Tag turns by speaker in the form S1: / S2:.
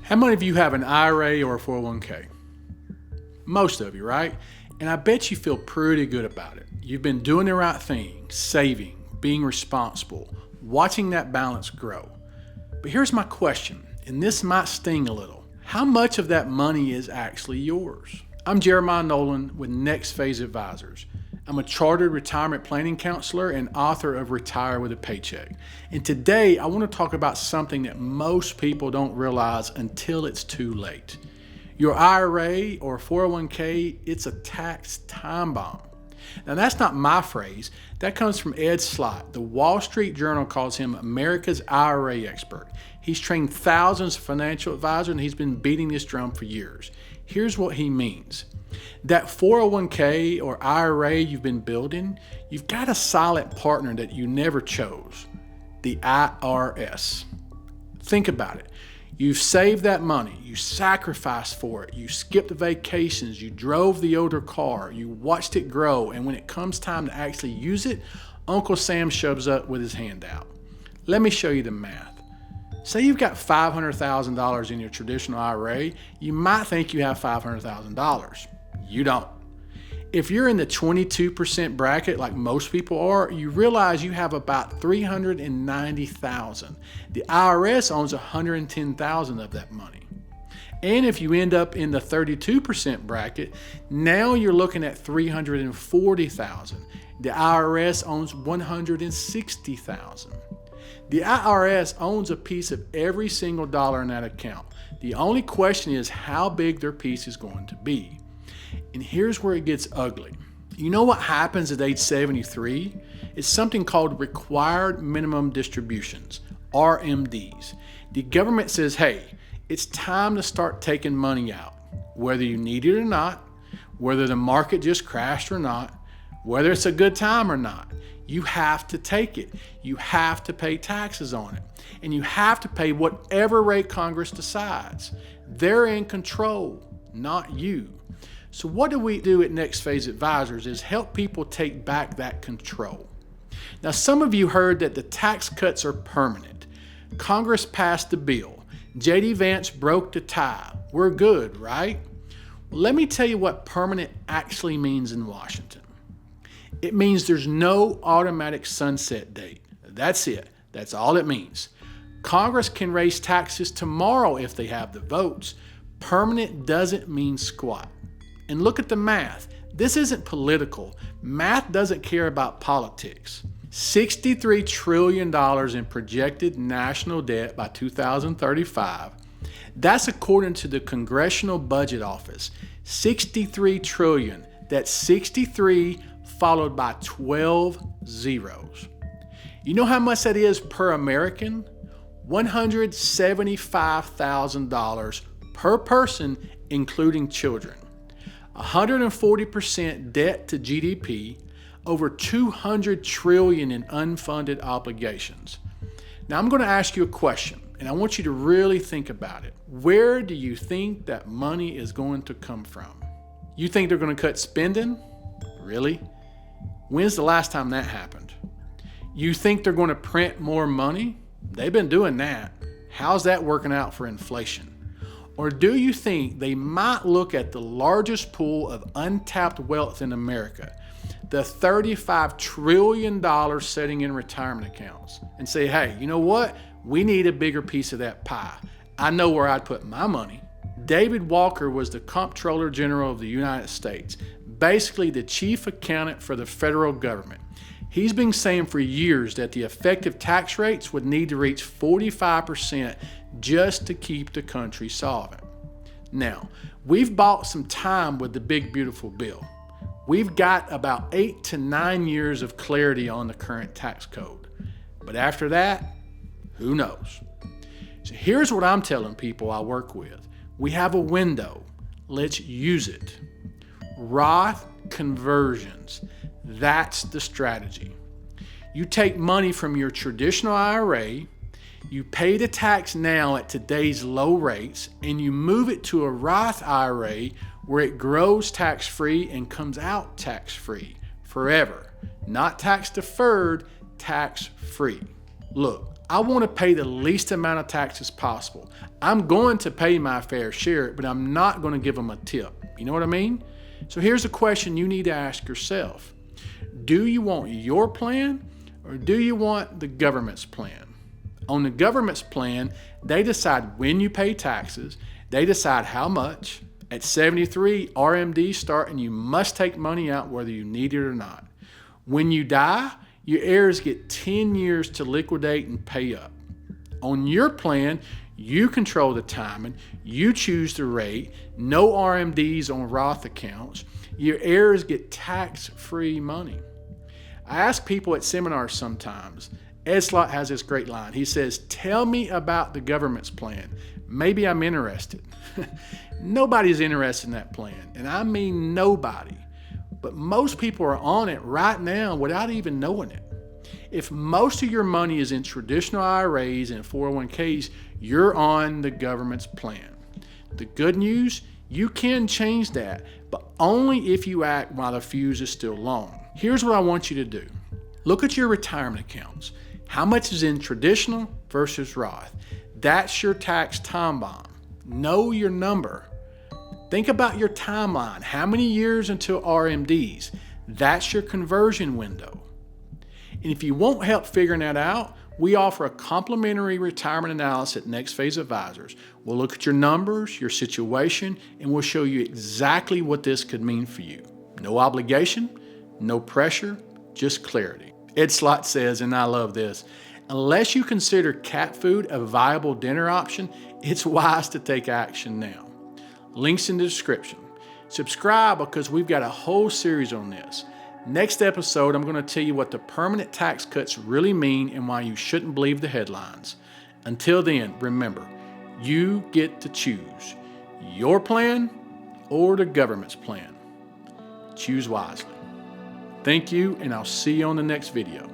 S1: How many of you have an IRA or a 401k? Most of you, right? And I bet you feel pretty good about it. You've been doing the right thing, saving, being responsible, watching that balance grow. But here's my question, and this might sting a little. How much of that money is actually yours? I'm Jeremiah Nolan with Next Phase Advisors. I'm a chartered retirement planning counselor and author of Retire with a Paycheck. And today I want to talk about something that most people don't realize until it's too late. Your IRA or 401k, it's a tax time bomb. Now that's not my phrase. That comes from Ed Slott. The Wall Street Journal calls him America's IRA expert. He's trained thousands of financial advisors and he's been beating this drum for years. Here's what he means. That 401k or IRA you've been building, you've got a silent partner that you never chose, the IRS. Think about it. You've saved that money, you sacrificed for it, you skipped the vacations, you drove the older car, you watched it grow, and when it comes time to actually use it, Uncle Sam shows up with his hand out. Let me show you the math. Say you've got $500,000 in your traditional IRA, you might think you have $500,000. You don't. If you're in the 22% bracket like most people are, you realize you have about $390,000. The IRS owns $110,000 of that money. And if you end up in the 32% bracket, now you're looking at $340,000. The IRS owns $160,000. The IRS owns a piece of every single dollar in that account. The only question is how big their piece is going to be. And here's where it gets ugly. You know what happens at age 73? It's something called required minimum distributions, RMDs. The government says, hey, it's time to start taking money out, whether you need it or not, whether the market just crashed or not, whether it's a good time or not. You have to take it. You have to pay taxes on it. And you have to pay whatever rate Congress decides. They're in control, not you. So what do we do at Next Phase Advisors is help people take back that control. Now, some of you heard that the tax cuts are permanent. Congress passed the bill. J.D. Vance broke the tie. We're good, right? Well, let me tell you what permanent actually means in Washington. It means there's no automatic sunset date. That's it. That's all it means. Congress can raise taxes tomorrow if they have the votes. Permanent doesn't mean squat. And look at the math. This isn't political. Math doesn't care about politics. $63 trillion in projected national debt by 2035. That's according to the Congressional Budget Office. 63 trillion. That's 63 followed by 12 zeros. You know how much that is per American? $175,000 per person, including children. 140% debt to GDP, over 200 trillion in unfunded obligations. Now I'm going to ask you a question, and I want you to really think about it. Where do you think that money is going to come from? You think they're going to cut spending? Really? When's the last time that happened? You think they're going to print more money? They've been doing that. How's that working out for inflation? Or do you think they might look at the largest pool of untapped wealth in America, the $35 trillion sitting in retirement accounts, and say, hey, you know what? We need a bigger piece of that pie. I know where I'd put my money. David Walker was the Comptroller General of the United States, basically the chief accountant for the federal government. He's been saying for years that the effective tax rates would need to reach 45% just to keep the country solvent. Now, we've bought some time with the big beautiful bill. We've got about 8 to 9 years of clarity on the current tax code. But after that, who knows? So here's what I'm telling people I work with. We have a window. Let's use it. Roth conversions. That's the strategy. You take money from your traditional IRA, you pay the tax now at today's low rates, and you move it to a Roth IRA where it grows tax-free and comes out tax-free forever. Not tax-deferred, tax-free. Look, I want to pay the least amount of taxes possible. I'm going to pay my fair share, but I'm not going to give them a tip. You know what I mean? So here's a question you need to ask yourself. Do you want your plan or do you want the government's plan? On the government's plan, they decide when you pay taxes. They decide how much. At 73, RMDs start and you must take money out whether you need it or not. When you die, your heirs get 10 years to liquidate and pay up. On your plan, you control the timing, you choose the rate, no RMDs on Roth accounts. Your heirs get tax-free money. I ask people at seminars sometimes. Ed Slott has this great line. He says, "Tell me about the government's plan. Maybe I'm interested." Nobody's interested in that plan, and I mean nobody. But most people are on it right now without even knowing it. If most of your money is in traditional IRAs and 401ks, you're on the government's plan. The good news, you can change that, but only if you act while the fuse is still long. Here's what I want you to do. Look at your retirement accounts. How much is in traditional versus Roth? That's your tax time bomb. Know your number. Think about your timeline. How many years until RMDs? That's your conversion window. And if you want help figuring that out, we offer a complimentary retirement analysis at Next Phase Advisors. We'll look at your numbers, your situation, and we'll show you exactly what this could mean for you. No obligation, no pressure, just clarity. Ed Slott says, and I love this, unless you consider cat food a viable dinner option, it's wise to take action now. Links in the description. Subscribe because we've got a whole series on this. Next episode, I'm going to tell you what the permanent tax cuts really mean and why you shouldn't believe the headlines. Until then, remember, you get to choose your plan or the government's plan. Choose wisely. Thank you, and I'll see you on the next video.